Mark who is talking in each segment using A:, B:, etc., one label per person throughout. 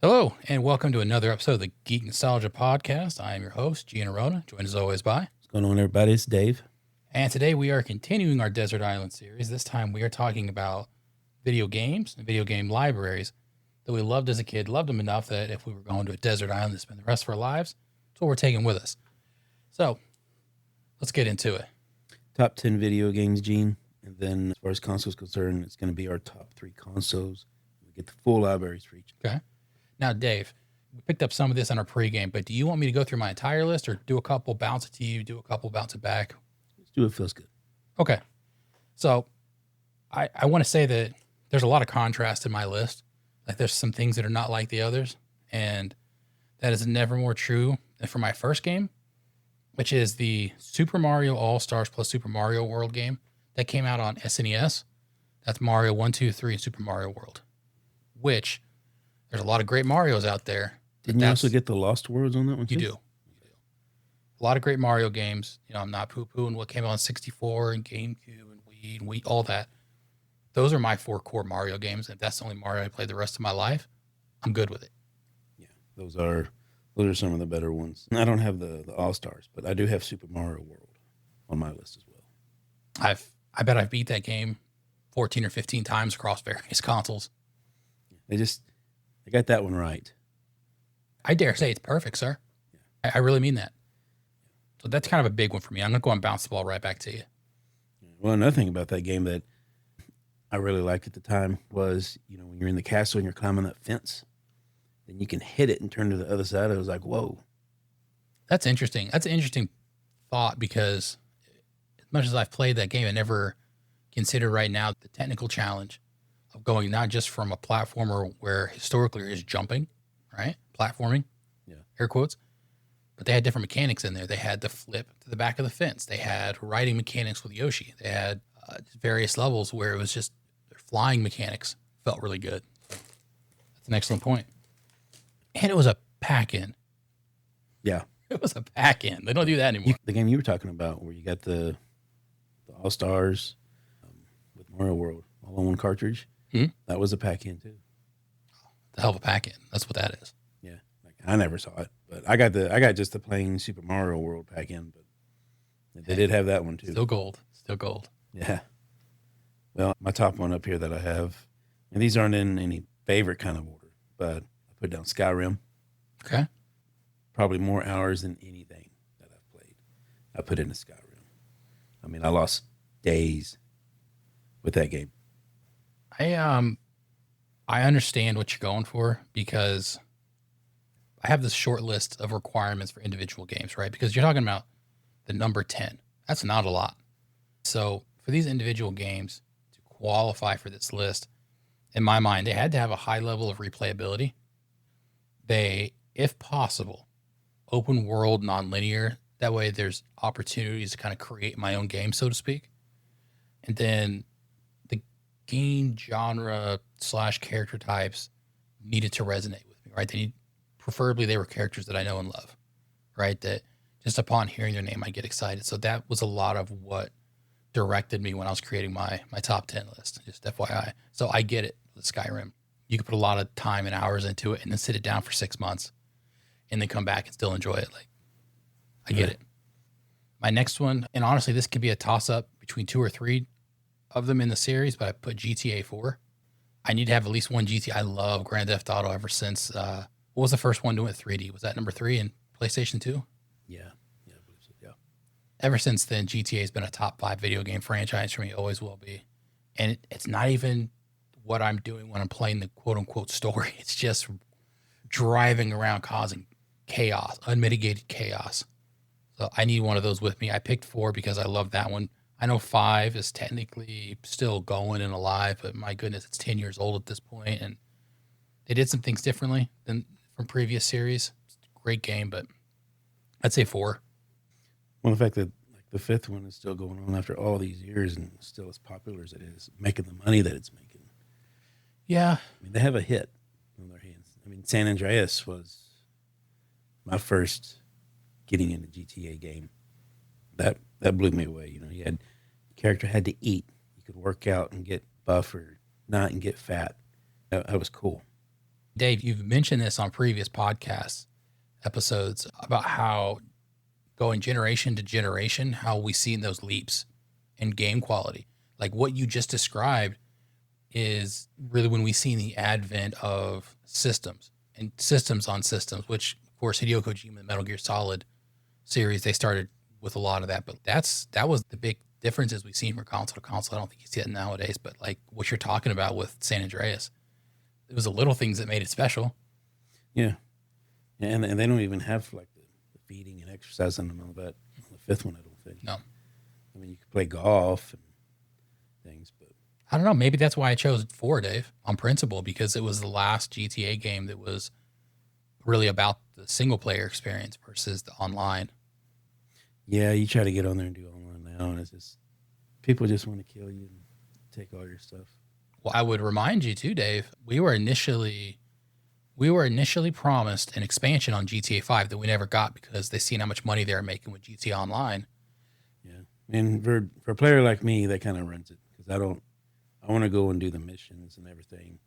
A: Hello, and welcome to another episode of the Geek Nostalgia Podcast. I am your host, Gian Arona, joined as always by.
B: What's going on, everybody? It's Dave.
A: And today we are continuing our Desert Island series. This time we are talking about video games and video game libraries that we loved as a kid, loved them enough that if we were going to a desert island to spend the rest of our lives, that's what we're taking with us. So, let's get into it.
B: Top 10 video games, Gene. And then as far as consoles concerned, it's going to be our top 3 consoles. We get the full libraries for each.
A: Okay. Now, Dave, we picked up some of this on our pregame, but do you want me to go through my entire list or do a couple, bounce it to you, do a couple, bounce it back?
B: Let's do it. Feels good.
A: Okay. So I want to say that there's a lot of contrast in my list. Like there's some things that are not like the others. And that is never more true than for my first game, which is the Super Mario All-Stars plus Super Mario World game that came out on SNES. That's Mario 1, 2, 3, and Super Mario World, which there's a lot of great Marios out there.
B: Didn't you also get the Lost Worlds on that one too?
A: You do. A lot of great Mario games. You know, I'm not poo-pooing what came out on 64 and GameCube and Wii, all that. Those are my 4 core Mario games. If that's the only Mario I played the rest of my life, I'm good with it.
B: Yeah, those are some of the better ones. I don't have the All-Stars, but I do have Super Mario World on my list as well.
A: I bet I've beat that game 14 or 15 times across various consoles.
B: I got that one right.
A: I dare say it's perfect, sir. Yeah. I really mean that. So that's kind of a big one for me. I'm going to go and bounce the ball right back to you.
B: Well, another thing about that game that I really liked at the time was, you know, when you're in the castle and you're climbing that fence, then you can hit it and turn to the other side. I was like, whoa.
A: That's interesting. That's an interesting thought because as much as I've played that game, I never considered right now the technical challenge of going not just from a platformer where historically is jumping, right? Platforming,
B: yeah,
A: air quotes. But they had different mechanics in there. They had the flip to the back of the fence. They had riding mechanics with Yoshi. They had various levels where it was just flying mechanics. Felt really good. That's an excellent point. And it was a pack-in.
B: Yeah.
A: It was a pack-in. They don't do that anymore.
B: The game you were talking about where you got the All-Stars with Mario World all on one cartridge, that was a pack-in too.
A: The hell of a pack-in. That's what that is.
B: Yeah. I never saw it, but I got just the plain Super Mario World pack-in, but they did have that one too.
A: Still gold.
B: Yeah. Well, my top one up here that I have, and these aren't in any favorite kind of order, but I put down Skyrim.
A: Okay.
B: Probably more hours than anything that I've played. I put into Skyrim. I mean, I lost days with that game.
A: I understand what you're going for because I have this short list of requirements for individual games, right? Because you're talking about the number 10. That's not a lot. So for these individual games to qualify for this list, in my mind, they had to have a high level of replayability. They, if possible, open world, non-linear. That way there's opportunities to kind of create my own game, so to speak. And then the game genre / character types needed to resonate with me, right? Preferably they were characters that I know and love, right? That just upon hearing their name, I get excited. So that was a lot of what directed me when I was creating my top 10 list, just FYI. So I get it with Skyrim. You could put a lot of time and hours into it and then sit it down for 6 months and then come back and still enjoy it. Like, I get it. My next one, and honestly, this could be a toss-up between 2 or 3 of them in the series, but I put GTA 4. I need to have at least one GTA. I love Grand Theft Auto ever since, what was the first one doing 3D? Was that number 3 in PlayStation 2?
B: Yeah, I believe so, yeah.
A: Ever since then, GTA has been a top 5 video game franchise for me, always will be. And it's not even what I'm doing when I'm playing the quote-unquote story. It's just driving around causing chaos, unmitigated chaos. So I need one of those with me. I picked 4 because I love that one. I know 5 is technically still going and alive, but my goodness, it's 10 years old at this point, and they did some things differently than from previous series. It's a great game, but I'd say 4.
B: Well, the fact that like the 5th one is still going on after all these years and still as popular as it is, making the money that it's making.
A: Yeah.
B: I mean, they have a hit on their hands. I mean, San Andreas was my first getting into GTA game. That blew me away. You know, character had to eat. You could work out and get buff or not and get fat. That was cool.
A: Dave, you've mentioned this on previous podcast episodes about how going generation to generation, how we see those leaps in game quality. Like what you just described is really when we see the advent of systems and systems on systems, which of course Hideo Kojima, the Metal Gear Solid series, they started with a lot of that. But that was the big differences we've seen from console to console. I don't think you see it nowadays, but like what you're talking about with San Andreas, it was the little things that made it special.
B: Yeah. And they don't even have like the feeding and exercising and all that on the fifth one, I don't think.
A: No.
B: I mean, you could play golf and things, but
A: I don't know. Maybe that's why I chose 4, Dave, on principle, because it was the last GTA game that was really about the single player experience versus the online.
B: yeah, you try to get on there and do online now, and it's just people just want to kill you and take all your stuff.
A: Well, I would remind you too, Dave, we were initially promised an expansion on GTA 5 that we never got because they seen how much money they were making with GTA Online.
B: Yeah, and for a player like me, that kind of runs it because I want to go and do the missions and everything.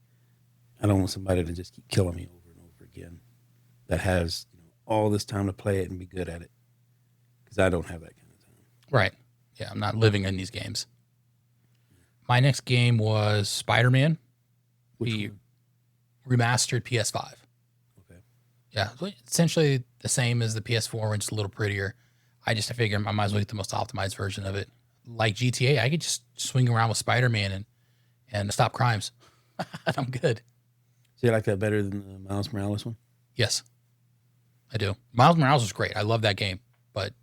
B: I don't want somebody to just keep killing me over and over again. That has all this time to play it and be good at it because I don't have that kind of time.
A: Right. Yeah, I'm not living in these games. My next game was Spider-Man, the remastered PS5.
B: Okay.
A: Yeah, essentially the same as the PS4, and just a little prettier. I figured I might as well get the most optimized version of it. Like GTA, I could just swing around with Spider-Man and stop crimes. I'm good.
B: So you like that better than the Miles Morales one?
A: Yes, I do. Miles Morales was great. I love that game. But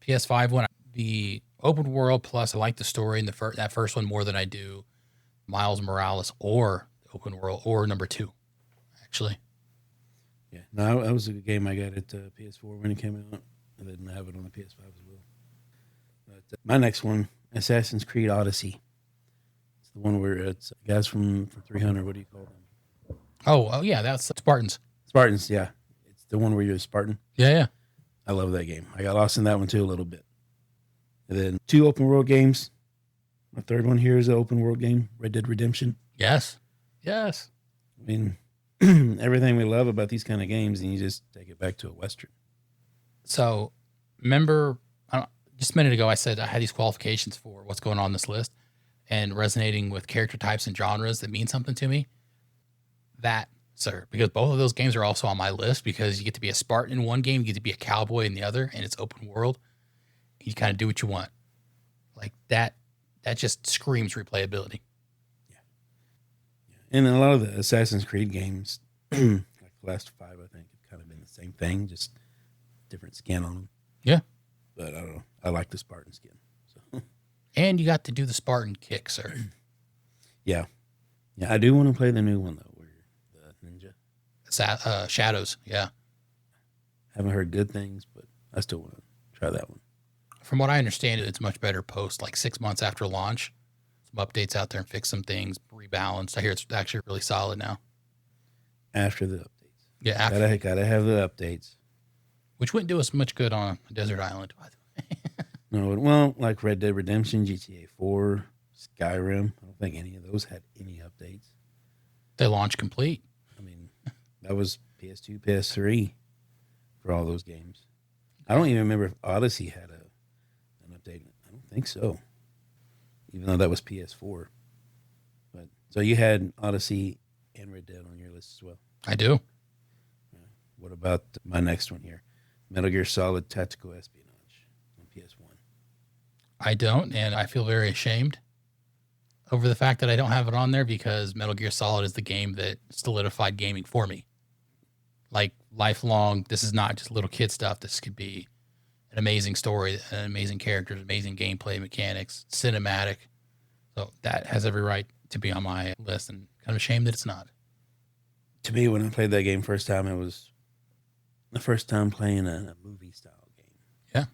A: PS5 one, the open world plus I like the story in that first one more than I do Miles Morales or open world or number 2, actually.
B: Yeah, no, that was a good game I got at PS4 when it came out. I didn't have it on the PS5 as well. But my next one, Assassin's Creed Odyssey. It's the one where it's guys from 300. What do you call them?
A: Oh yeah, that's Spartans.
B: Spartans, yeah. It's the one where you're a Spartan.
A: Yeah.
B: I love that game. I got lost in that one too a little bit. And then 2 open world games. My third one here is an open world game, Red Dead Redemption.
A: Yes.
B: I mean, everything we love about these kind of games, and you just take it back to a Western.
A: So, remember, just a minute ago, I said I had these qualifications for what's going on this list and resonating with character types and genres that mean something to me. That, sir, because both of those games are also on my list because you get to be a Spartan in one game, you get to be a cowboy in the other, and it's open world. You kind of do what you want. Like that just screams replayability.
B: Yeah. And a lot of the Assassin's Creed games, like the last 5, I think, have kind of been the same thing, just different skin on them.
A: Yeah.
B: But I don't know. I like the Spartan skin. So.
A: And you got to do the Spartan kick, sir.
B: Yeah. I do want to play the new one, though, where you're the ninja.
A: Shadows, yeah.
B: Haven't heard good things, but I still want to try that one.
A: From what I understand, it's much better post, like 6 months after launch. Some updates out there and fix some things, rebalanced. I hear it's actually really solid now.
B: After the updates.
A: Yeah, after.
B: Gotta have the updates.
A: Which wouldn't do us much good on a desert island, by the way.
B: No, well, like Red Dead Redemption, GTA 4, Skyrim. I don't think any of those had any updates.
A: They launched complete.
B: I mean, that was PS2, PS3 for all those games. I don't even remember if Odyssey had an update. I don't think so, even though that was PS4. But so you had Odyssey and Red Dead on your list as well.
A: I do.
B: What about my next one here? Metal Gear Solid Tactical Espionage on PS1.
A: I don't, and I feel very ashamed over the fact that I don't have it on there because Metal Gear Solid is the game that solidified gaming for me. Like lifelong, this is not just little kid stuff. This could be an amazing story, an amazing characters, amazing gameplay mechanics, cinematic. So that has every right to be on my list, and kind of ashamed that it's not.
B: To me, when I played that game first time, it was the first time playing a movie style game.
A: Yeah.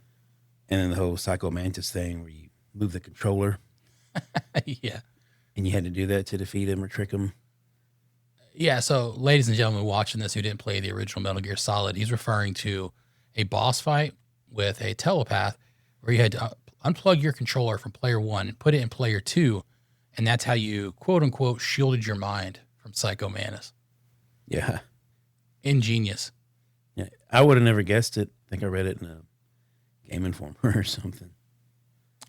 B: And then the whole Psycho Mantis thing where you move the controller.
A: Yeah.
B: And you had to do that to defeat him or trick him.
A: Yeah, so ladies and gentlemen watching this who didn't play the original Metal Gear Solid, he's referring to a boss fight with a telepath where you had to unplug your controller from player 1 and put it in player 2, and that's how you, quote-unquote, shielded your mind from Psycho Mantis.
B: Yeah.
A: Ingenious.
B: Yeah. I would have never guessed it. I think I read it in a Game Informer or something.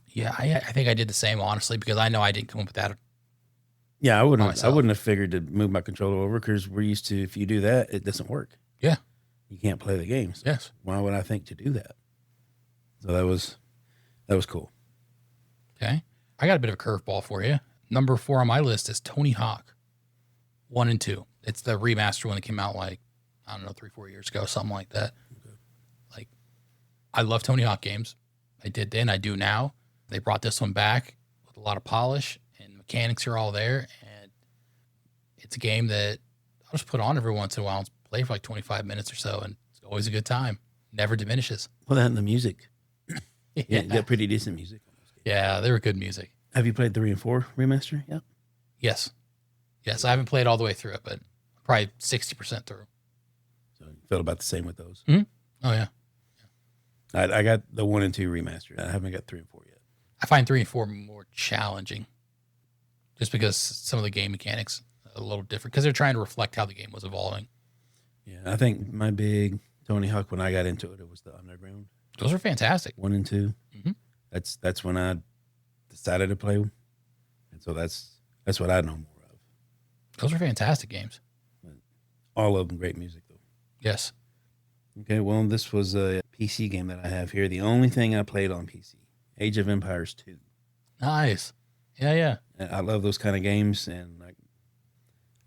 A: Yeah, I think I did the same, honestly, because I know I didn't come up with that.
B: Yeah, I wouldn't. I
A: myself.
B: wouldn't have figured to move my controller over because we're used to if you do that, it doesn't work.
A: Yeah.
B: You can't play the game. So
A: Yes.
B: why would I think to do that? So that was cool.
A: Okay. I got a bit of a curveball for you. Number 4 on my list is Tony Hawk 1 and 2. It's the remaster one that came out like, I don't know, 3-4 years ago, something like that.
B: Okay.
A: Like, I love Tony Hawk games. I did then, I do now. They brought this one back with a lot of polish and mechanics are all there. And it's a game that I'll just put on every once in a while and play for like 25 minutes or so. And it's always a good time. Never diminishes.
B: Well, that and the music.
A: Yeah.
B: Yeah, you got pretty decent music on those games.
A: Yeah, they were good music.
B: Have you played 3 and 4 remaster? Yeah.
A: Yes. Yes, I haven't played all the way through it, but probably 60% through.
B: So you felt about the same with those.
A: Oh, yeah.
B: I got the 1 and 2 remastered. I haven't got 3 and 4 yet.
A: I find 3 and 4 more challenging just because some of the game mechanics are a little different because they're trying to reflect how the game was evolving.
B: Yeah, I think my big Tony Hawk when I got into it, it was the Underground.
A: Those are fantastic.
B: 1 and 2.
A: Mhm.
B: That's when I decided to play, and so that's what I know more of.
A: Those are fantastic games.
B: All of them great music though.
A: Yes.
B: Okay, well this was a PC game that I have here. The only thing I played on PC, Age of Empires 2.
A: Nice. Yeah, yeah.
B: And I love those kind of games, and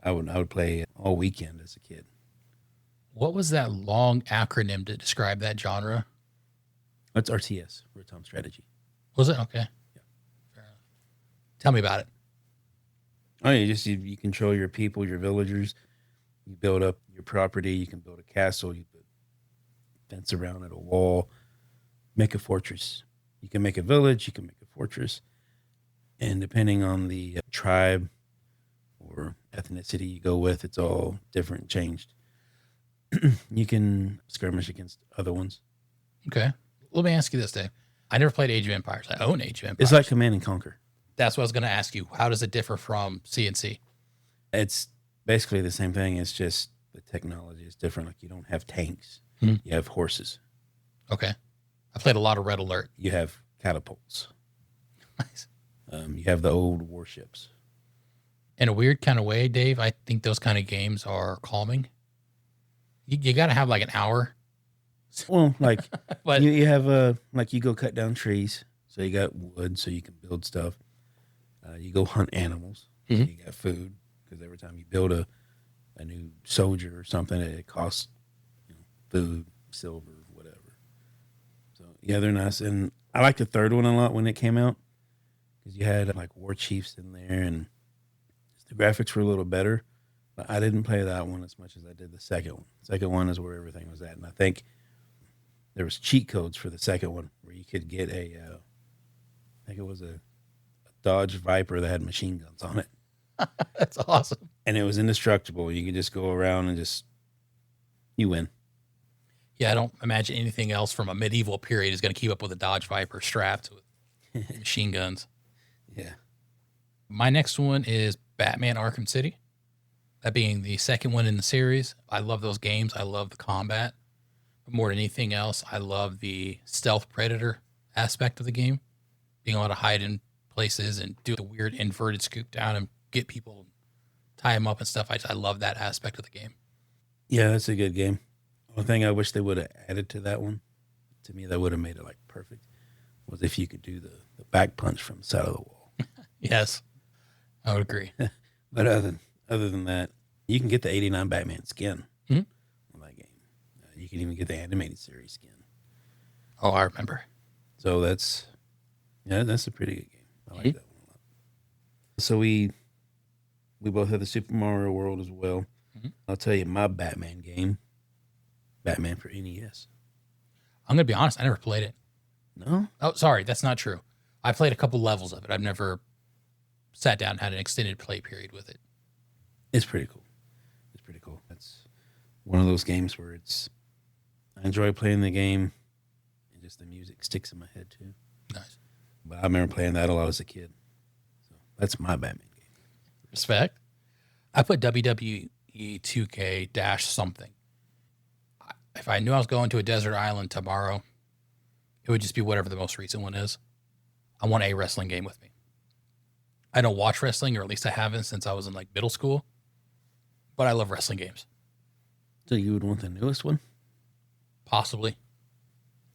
B: I would play all weekend as a kid.
A: What was that long acronym to describe that genre?
B: That's RTS, real-time strategy.
A: Was it? Okay.
B: Yeah.
A: Fair enough. Tell me about it.
B: Oh, you control your people, your villagers. You build up your property. You can build a castle. You put fence around it, a wall. Make a fortress. You can make a village. You can make a fortress. And depending on the tribe or ethnicity you go with, it's all different, changed. You can skirmish against other ones.
A: Okay. Let me ask you this, Dave. I never played Age of Empires. I own Age of Empires.
B: It's like Command and Conquer.
A: That's what I was going to ask you. How does it differ from CNC?
B: It's basically the same thing. It's just the technology is different. Like you don't have tanks.
A: Hmm.
B: You have horses.
A: Okay. I played a lot of Red Alert.
B: You have catapults.
A: Nice.
B: You have the old warships.
A: In a weird kind of way, Dave, I think those kind of games are calming. You got to have like an hour.
B: Well, like
A: But
B: you have like you go cut down trees, so you got wood, so you can build stuff. You go hunt animals, so
A: Mhm.
B: you got food, because every time you build a new soldier or something, it costs food, silver, whatever. So yeah, they're nice, and I like the third one a lot when it came out because you had like war chiefs in there, and the graphics were a little better. But I didn't play that one as much as I did the second one. The second one is where everything was at, and I think there was cheat codes for the second one where you could get I think it was a Dodge Viper that had machine guns on it,
A: that's awesome.
B: and it was indestructible. You could just go around and you win.
A: Yeah, I don't imagine anything else from a medieval period is going to keep up with a Dodge Viper strapped with machine guns.
B: Yeah.
A: My next one is Batman Arkham City. That being the second one in the series. I love those games. I love the combat. But more than anything else, I love the stealth predator aspect of the game. Being able to hide in places and do the weird inverted scoop down and get people, tie them up and stuff. I love that aspect of the game.
B: Yeah, that's a good game. One thing I wish they would have added to that one, to me, that would have made it like perfect, was if you could do the back punch from the side of the wall.
A: Yes, I would agree.
B: But other than that, you can get the '89 Batman skin
A: Mhm.
B: on that game. You can even get the animated series skin.
A: Oh, I remember.
B: So that's a pretty good game. I like
A: Mhm.
B: that one a lot. So we both have the Super Mario World as well.
A: Mhm.
B: I'll tell you my Batman game, Batman for NES.
A: I'm going to be honest. I never played it.
B: No,
A: Oh, sorry. That's not true. I played a couple levels of it. I've never sat down and had an extended play period with it.
B: it's pretty cool. It's pretty cool. That's one of those games where I enjoy playing the game, and just the music sticks in my head too.
A: Nice.
B: But I remember playing that a lot as a kid. So that's my Batman game.
A: Respect. I put WWE be 2K dash something. If I knew I was going to a desert island tomorrow, it would just be whatever the most recent one is. I want a wrestling game with me. I don't watch wrestling, or at least I haven't since I was in like middle school, but I love wrestling games.
B: So you would want the newest one?
A: Possibly.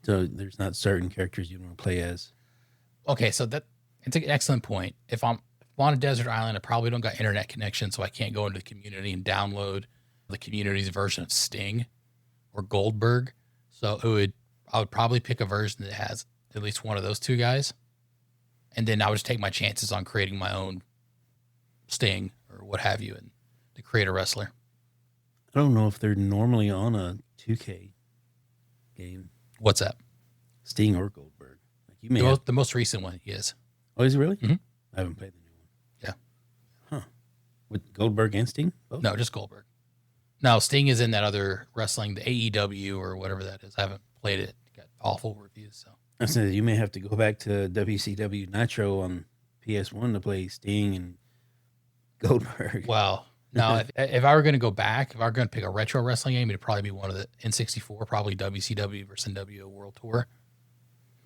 B: So there's not certain characters you want to play as?
A: Okay, so it's an excellent point. If I'm on a desert island, I probably don't got internet connection, so I can't go into the community and download the community's version of Sting or Goldberg. So I would probably pick a version that has at least one of those two guys. And then I would just take my chances on creating my own Sting or what have you, and to create a wrestler.
B: I don't know if they're normally on a 2K game.
A: What's that?
B: Sting or Goldberg. Like you may
A: The most recent one, he is.
B: Oh, is it really?
A: Mm-hmm.
B: I haven't played the new one.
A: Yeah.
B: Huh. With Goldberg and Sting? Both?
A: No, just Goldberg. No, Sting is in that other wrestling, the AEW or whatever that is. I haven't played it. Got awful reviews. So
B: I said you may have to go back to WCW Nitro on PS1 to play Sting and Goldberg.
A: Well, no, if I were going to go back, if I were going to pick a retro wrestling game, it'd probably be one of the N64, probably WCW versus NWO World Tour,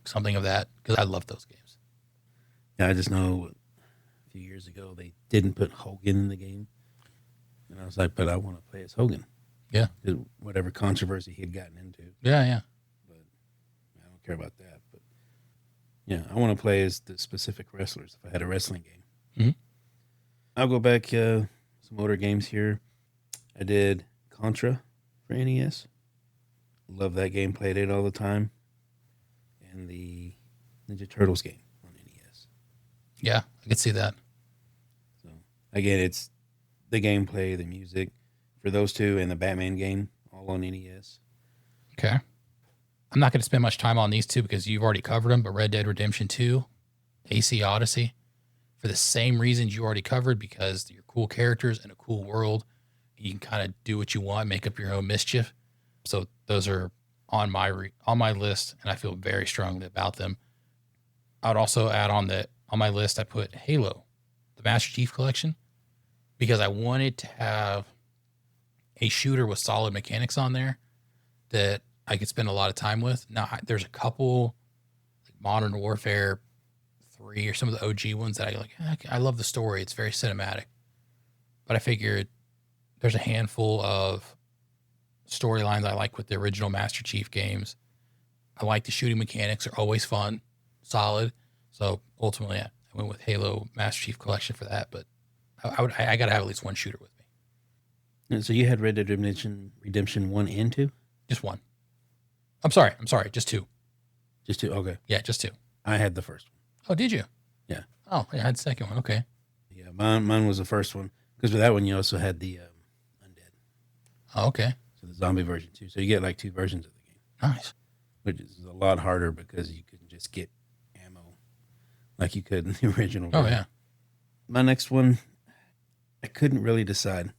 A: something of that, because I love those games.
B: Yeah, I just know a few years ago they didn't put Hogan in the game, and I was like, but I want to play as Hogan.
A: Yeah,
B: whatever controversy he had gotten into.
A: Yeah.
B: But I don't care about that. But yeah, I want to play as the specific wrestlers if I had a wrestling game.
A: Mm-hmm.
B: I'll go back some older games here. I did Contra for NES. Love that game. Played it all the time. And the Ninja Turtles game on NES.
A: Yeah, I could see that.
B: So again, it's the gameplay, the music for those two, and the Batman game all on NES.
A: Okay. I'm not going to spend much time on these two because you've already covered them, but Red Dead Redemption 2, AC Odyssey, for the same reasons you already covered, because you're cool characters in a cool world. You can kind of do what you want, make up your own mischief. So those are on my list, and I feel very strongly about them. I would also add on my list, I put Halo, the Master Chief Collection, because I wanted to have a shooter with solid mechanics on there that I could spend a lot of time with. Now, there's a couple, like Modern Warfare 3 or some of the OG ones that I like. I love the story. It's very cinematic. But I figured there's a handful of storylines I like with the original Master Chief games. I like the shooting mechanics. Are always fun, solid. So ultimately, I went with Halo Master Chief Collection for that. But I got to have at least one shooter with me.
B: And so you had Red Dead Redemption 1 and 2?
A: Just one. I'm sorry. Just two.
B: Just two? Okay.
A: Yeah, just two.
B: I had the first one.
A: Oh, did you?
B: Yeah.
A: Oh, yeah, I had the second one. Okay.
B: Yeah, mine was the first one. Because with that one, you also had the Undead.
A: Oh, okay.
B: So the zombie version, too. So you get like two versions of the game.
A: Nice.
B: Which is a lot harder because you couldn't just get ammo like you could in the original
A: Oh,
B: version.
A: yeah.
B: My next one, I couldn't really decide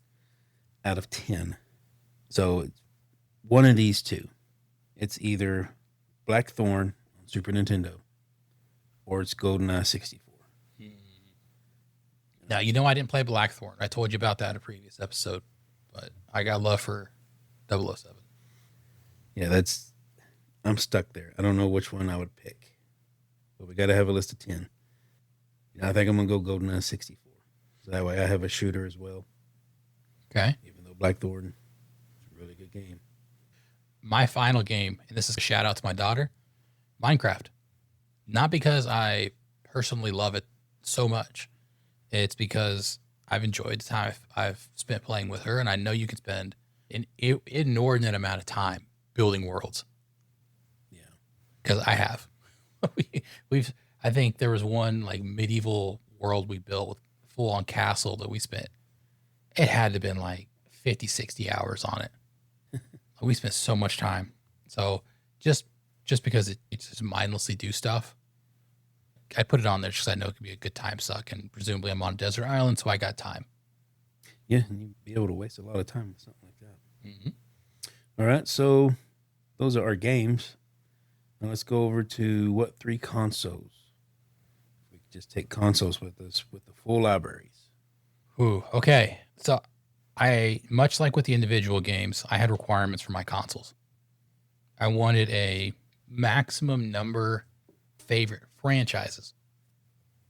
B: out of 10. So it's one of these two. It's either Blackthorn on Super Nintendo or it's GoldenEye 64.
A: Now, I didn't play Blackthorn. I told you about that in a previous episode, but I got love for 007.
B: Yeah, I'm stuck there. I don't know which one I would pick, but we got to have a list of 10. I think I'm going to go GoldenEye 64. So that way I have a shooter as well.
A: Okay.
B: Even though Blackthorn is a really good game.
A: My final game, and this is a shout out to my daughter, Minecraft. Not because I personally love it so much. It's because I've enjoyed the time I've spent playing with her, and I know you can spend an inordinate amount of time building worlds.
B: Yeah.
A: Because I have. I think there was one like medieval world we built with full on castle that we spent. It had to have been like 50, 60 hours on it. We spent so much time. So just because it just mindlessly do stuff, I put it on there just because I know it could be a good time suck, and presumably I'm on a desert island, so I got time.
B: Yeah, and you'd be able to waste a lot of time with something like that.
A: Mm-hmm.
B: All right, so those are our games. Now let's go over to what 3 consoles. We could just take consoles with us with the full libraries.
A: Ooh, okay. So Much like with the individual games, I had requirements for my consoles. I wanted a maximum number favorite franchises.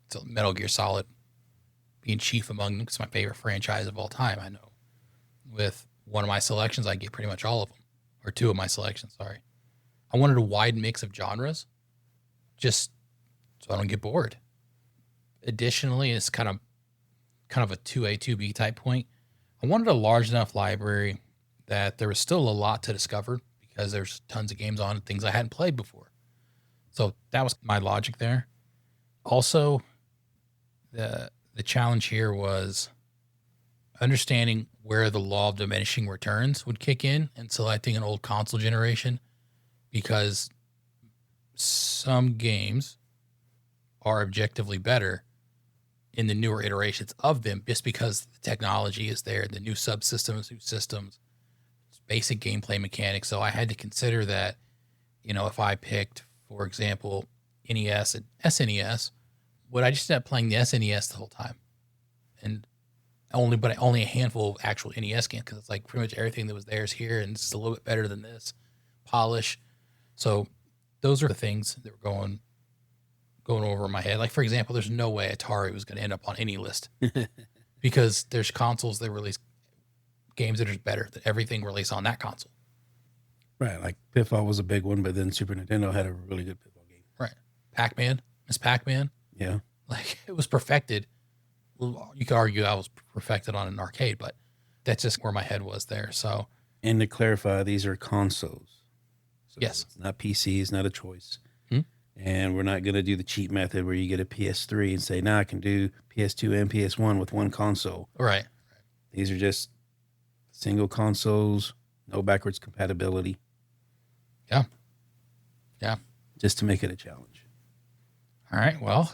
A: So Metal Gear Solid being chief among them, it's my favorite franchise of all time. I know. With one of my selections, I get pretty much all of them, or two of my selections. Sorry. I wanted a wide mix of genres, just so I don't get bored. Additionally, it's kind of a 2A, 2B type point. I wanted a large enough library that there was still a lot to discover because there's tons of games on and things I hadn't played before. So that was my logic there. Also, the challenge here was understanding where the law of diminishing returns would kick in and selecting an old console generation, because some games are objectively better in the newer iterations of them just because the technology is there, the new subsystems, new systems, basic gameplay mechanics. So I had to consider that, if I picked, for example, NES and SNES, would I just end up playing the SNES the whole time? And only a handful of actual NES games, because it's like pretty much everything that was there is here, and it's a little bit better than this polish. So those are the things that were going over my head. Like, for example, there's no way Atari was going to end up on any list because there's consoles that release games that are better than everything released on that console.
B: Right. Like Pitfall was a big one, but then Super Nintendo had a really good Pitfall game.
A: Right. Pac-Man, Miss Pac-Man.
B: Yeah.
A: Like, it was perfected. Well, you could argue I was perfected on an arcade, but that's just where my head was there. So,
B: and to clarify, these are consoles. So
A: yes.
B: It's not PCs, not a choice.
A: Hmm?
B: And we're not going to do the cheat method where you get a PS3 and say, I can do PS2 and PS1 with one console.
A: Right.
B: These are just single consoles, no backwards compatibility.
A: Yeah. Yeah.
B: Just to make it a challenge.
A: All right. Well,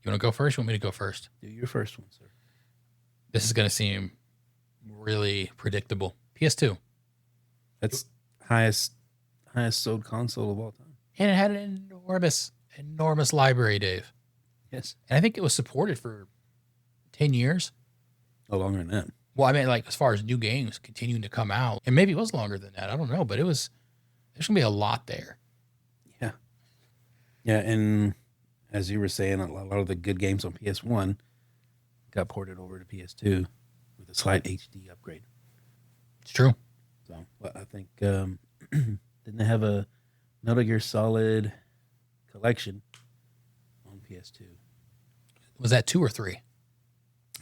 A: you want to go first? You want me to go first?
B: Do your first one, sir.
A: This is going to seem really predictable. PS2.
B: That's highest sold console of all time.
A: And it had an enormous library, Dave.
B: Yes.
A: And I think it was supported for 10 years.
B: No longer than that.
A: Well, I mean, like, as far as new games continuing to come out, and maybe it was longer than that. I don't know, but there's going to be a lot there.
B: Yeah. Yeah. And as you were saying, a lot of the good games on PS1 got ported over to PS2 with a slight HD upgrade.
A: It's true.
B: So, well, I think, didn't they have a Metal Gear Solid collection on PS2?
A: Was that 2 or 3?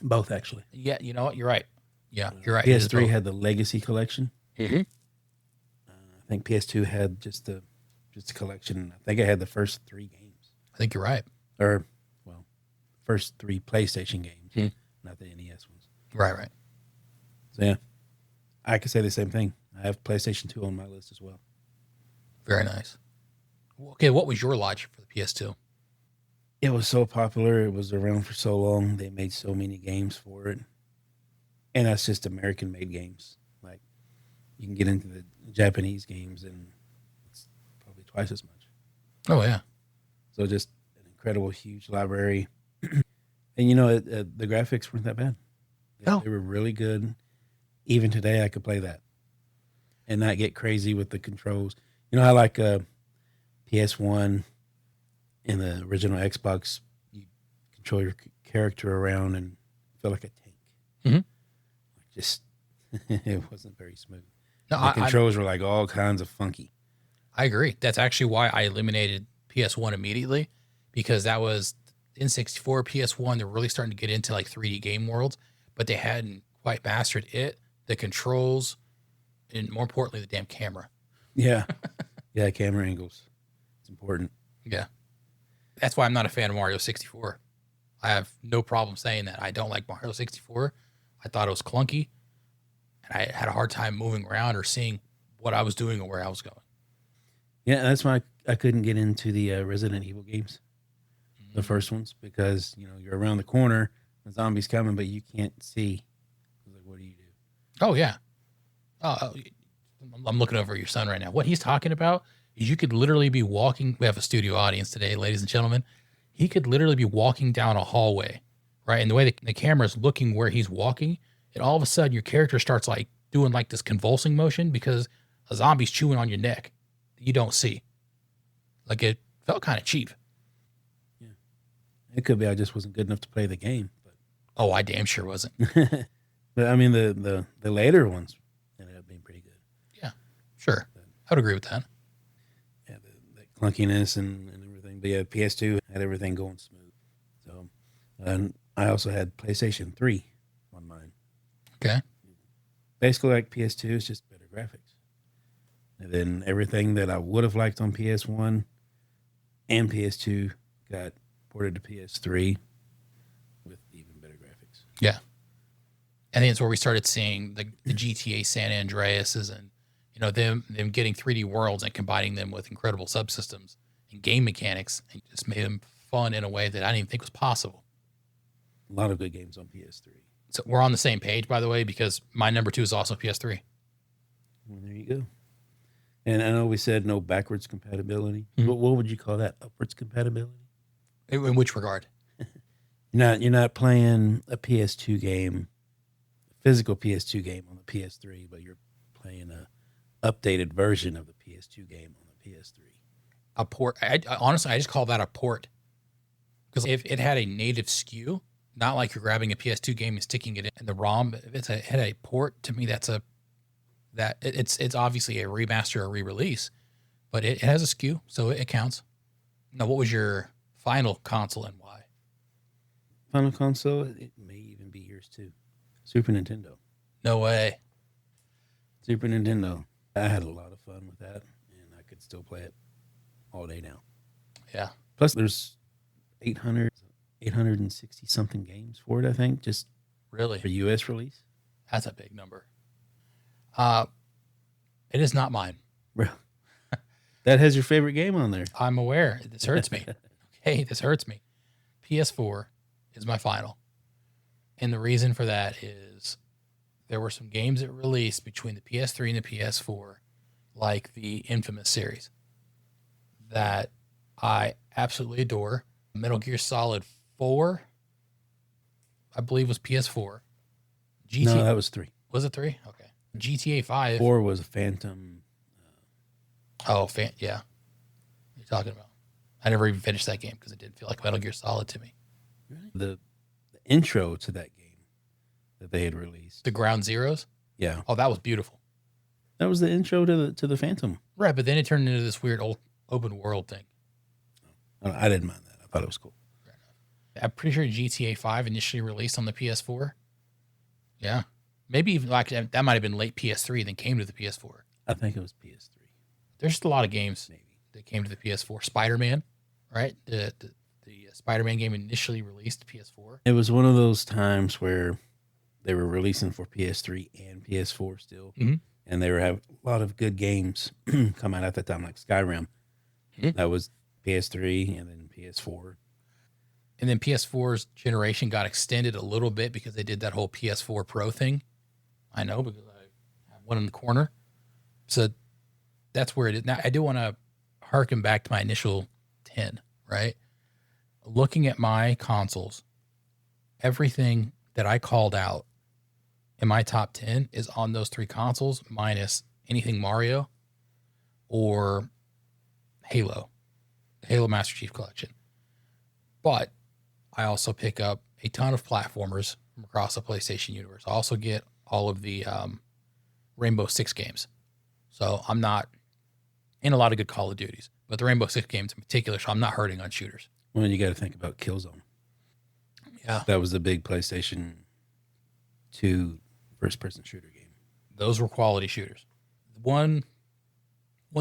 B: Both, actually.
A: Yeah, you know what? You're right. Yeah, you're right.
B: PS3 had the Legacy collection.
A: Mm-hmm.
B: I think PS2 had just a collection. I think it had the first 3 games.
A: I think you're right.
B: Or, well, first 3 PlayStation games, not the NES ones.
A: Right.
B: So, yeah, I could say the same thing. I have PlayStation 2 on my list as well.
A: Very nice. Okay, what was your logic for the PS2?
B: It was so popular. It was around for so long. They made so many games for it. And that's just American-made games. Like, you can get into the Japanese games, and it's probably twice as much.
A: Oh, yeah.
B: So just an incredible, huge library. And, the graphics weren't that bad. They were really good. Even today, I could play that and not get crazy with the controls. You know how, like, PS1 in the original Xbox, you control your character around and feel like a tank.
A: Mm-hmm.
B: Just, it wasn't very smooth.
A: No,
B: the controls were like all kinds of funky.
A: I agree. That's actually why I eliminated PS1 immediately, because that was N64, PS1. They're really starting to get into like 3D game worlds, but they hadn't quite mastered it, the controls, and more importantly, the damn camera.
B: Yeah. Yeah, camera angles. It's important.
A: Yeah. That's why I'm not a fan of Mario 64. I have no problem saying that. I don't like Mario 64. I thought it was clunky, and I had a hard time moving around or seeing what I was doing or where I was going.
B: Yeah, that's why I couldn't get into the Resident Evil games, the first ones, because, you're around the corner, the zombie's coming, but you can't see. I was like, what do you do?
A: Oh, yeah. I'm looking over at your son right now. What he's talking about is you could literally be walking. We have a studio audience today, ladies and gentlemen. He could literally be walking down a hallway, right? And the way the camera is looking where he's walking and all of a sudden your character starts like doing like this convulsing motion because a zombie's chewing on your neck that you don't see. Like it felt kind of cheap.
B: Yeah. It could be I just wasn't good enough to play the game.
A: Oh, I damn sure wasn't.
B: But I mean, the later ones ended up being pretty good.
A: Yeah, sure. I would agree with that.
B: Yeah, the clunkiness and everything. But yeah, PS2 had everything going smooth. So, and I also had PlayStation 3 on mine.
A: Okay.
B: Basically, like PS2, it's just better graphics. And then everything that I would have liked on PS1 and PS2 got ported to PS3 with even better graphics.
A: Yeah. I think it's where we started seeing the GTA San Andreas's and them getting 3D worlds and combining them with incredible subsystems and game mechanics and just made them fun in a way that I didn't even think was possible.
B: A lot of good games on PS3.
A: So we're on the same page, by the way, because my number 2 is also PS3.
B: Well, there you go. And I know we said no backwards compatibility.
A: Mm-hmm.
B: But what would you call that? Upwards compatibility?
A: In which regard?
B: You're not playing a PS2 game, a physical PS2 game on the PS3, but you're playing a updated version of the PS2 game on the PS3.
A: A port. Honestly, I just call that a port. Because if it had a native SKU, not like you're grabbing a PS2 game and sticking it in the ROM, if it had a port, to me, it's obviously a remaster or re-release, but it has a SKU, so it counts. Now, what was your final console and why?
B: Final console, it may even be yours too. Super Nintendo.
A: No way.
B: Super Nintendo. I had a lot of fun with that, and I could still play it all day now.
A: Yeah.
B: Plus, there's 860 something games for it, I think, just
A: really
B: for US release.
A: That's a big number. It is not mine.
B: Bro, that has your favorite game on there.
A: I'm aware. This hurts me. Okay, this hurts me. PS4 is my final. And the reason for that is there were some games that released between the PS3 and the PS4, like the Infamous series, that I absolutely adore. Metal Gear Solid 4, I believe, was PS4.
B: No, that was 3.
A: Was it 3? Okay. GTA 5.
B: 4 was a Phantom.
A: Yeah. What are you talking about? I never even finished that game because it didn't feel like Metal Gear Solid to me.
B: The intro to that game that they had released.
A: The Ground Zeroes?
B: Yeah.
A: Oh, that was beautiful.
B: That was the intro to the Phantom.
A: Right, but then it turned into this weird old open world thing.
B: I didn't mind that. I thought it was cool.
A: I'm pretty sure GTA 5 initially released on the PS4. Yeah. Maybe even like that might have been late PS3, then came to the PS4.
B: I think it was PS3.
A: There's just a lot of games that came to the PS4. Spider-Man, right? The Spider-Man game initially released to PS4.
B: It was one of those times where they were releasing for PS3 and PS4 still.
A: Mm-hmm.
B: And they were having a lot of good games come out at that time, like Skyrim.
A: Mm-hmm.
B: That was PS3 and then PS4.
A: And then PS4's generation got extended a little bit because they did that whole PS4 Pro thing. I know because I have one in the corner. So that's where it is. Now, I do want to harken back to my initial 10, right? Looking at my consoles, everything that I called out in my top 10 is on those 3 consoles minus anything Mario or Halo, the Halo Master Chief Collection. But I also pick up a ton of platformers from across the PlayStation universe. I also get all of the Rainbow Six games. So I'm not in a lot of good Call of Duties, but the Rainbow Six games in particular, so I'm not hurting on shooters.
B: Well, you got to think about Killzone.
A: Yeah.
B: That was the big PlayStation 2 first-person shooter game.
A: Those were quality shooters. One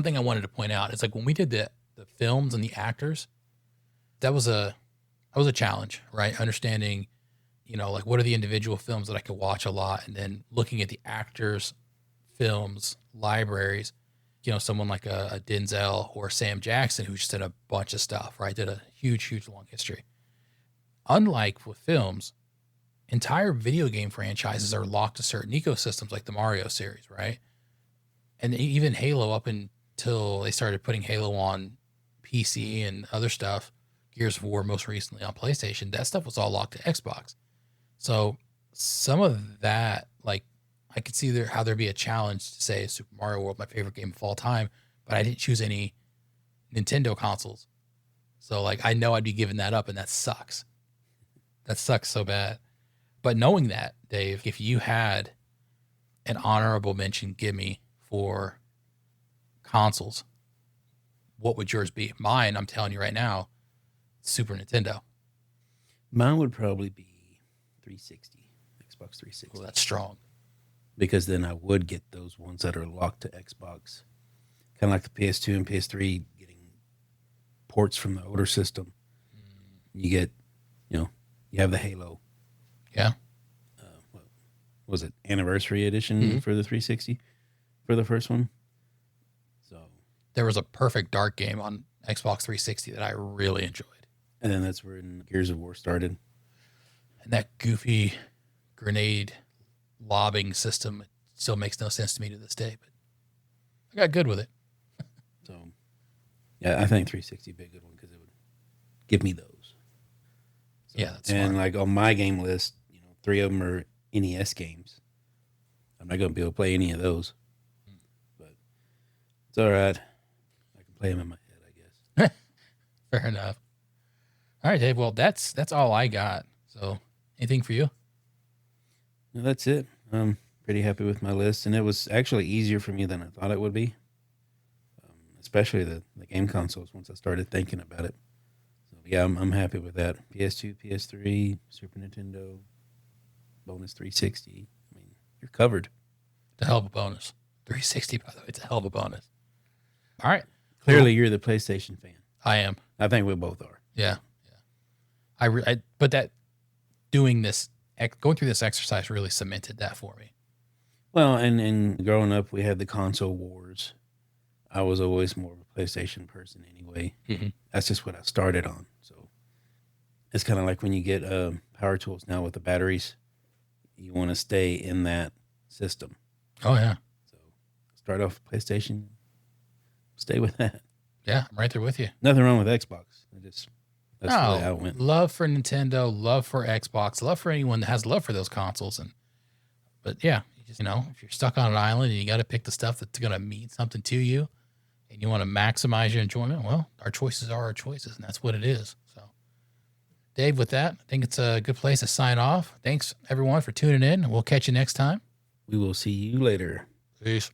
A: thing I wanted to point out is like when we did the films and the actors, that was a challenge, right? Understanding, like what are the individual films that I could watch a lot, and then looking at the actors' films, libraries, someone like a Denzel or Sam Jackson, who just did a bunch of stuff, right? Did a huge, long history. Unlike with films, entire video game franchises are locked to certain ecosystems like the Mario series, right? And even Halo up until they started putting Halo on PC and other stuff, Gears of War most recently on PlayStation, that stuff was all locked to Xbox. So some of that, like, I could see there how there'd be a challenge to say Super Mario World, my favorite game of all time, but I didn't choose any Nintendo consoles. So like I know I'd be giving that up and that sucks. That sucks so bad. But knowing that, Dave, if you had an honorable mention gimme for consoles, what would yours be? Mine, I'm telling you right now, Super Nintendo.
B: Mine would probably be 360, Xbox 360.
A: Well, that's strong.
B: Because then I would get those ones that are locked to Xbox. Kind of like the PS2 and PS3 getting ports from the older system. You get, you have the Halo.
A: Yeah.
B: What was it? Anniversary edition for the 360 for the first one. So
A: there was a Perfect Dark game on Xbox 360 that I really enjoyed.
B: And then that's where Gears of War started.
A: And that goofy grenade lobbing system still makes no sense to me to this day, but I got good with it.
B: So, yeah, I think 360 would be a good one because it would give me those. So,
A: yeah, that's
B: and
A: smart.
B: like on my game list, 3 of them are NES games. I'm not going to be able to play any of those, but it's all right. I can play them in my head, I guess.
A: Fair enough. All right, Dave. Well, that's all I got. So, anything for you?
B: No, that's it. I'm pretty happy with my list, and it was actually easier for me than I thought it would be, especially the game consoles once I started thinking about it. So, yeah, I'm happy with that. PS2, PS3, Super Nintendo, bonus 360. I mean, you're covered.
A: It's a hell of a bonus. 360, by the way, it's a hell of a bonus. All right.
B: Clearly, you're the PlayStation fan.
A: I am.
B: I think we both are.
A: Yeah. But that going through this exercise really cemented that for me.
B: Well, and growing up, we had the console wars. I was always more of a PlayStation person anyway.
A: Mm-hmm.
B: That's just what I started on. So it's kind of like when you get power tools now with the batteries, you want to stay in that system.
A: Oh, yeah.
B: So start off with PlayStation, stay with that.
A: Yeah, I'm right there with you.
B: Nothing wrong with Xbox. That's the way I went.
A: Love for Nintendo, love for Xbox, love for anyone that has love for those consoles. But yeah, you just, if you're stuck on an island and you got to pick the stuff that's going to mean something to you and you want to maximize your enjoyment, well, our choices are our choices, and that's what it is. So, Dave, with that, I think it's a good place to sign off. Thanks, everyone, for tuning in. We'll catch you next time.
B: We will see you later.
A: Peace.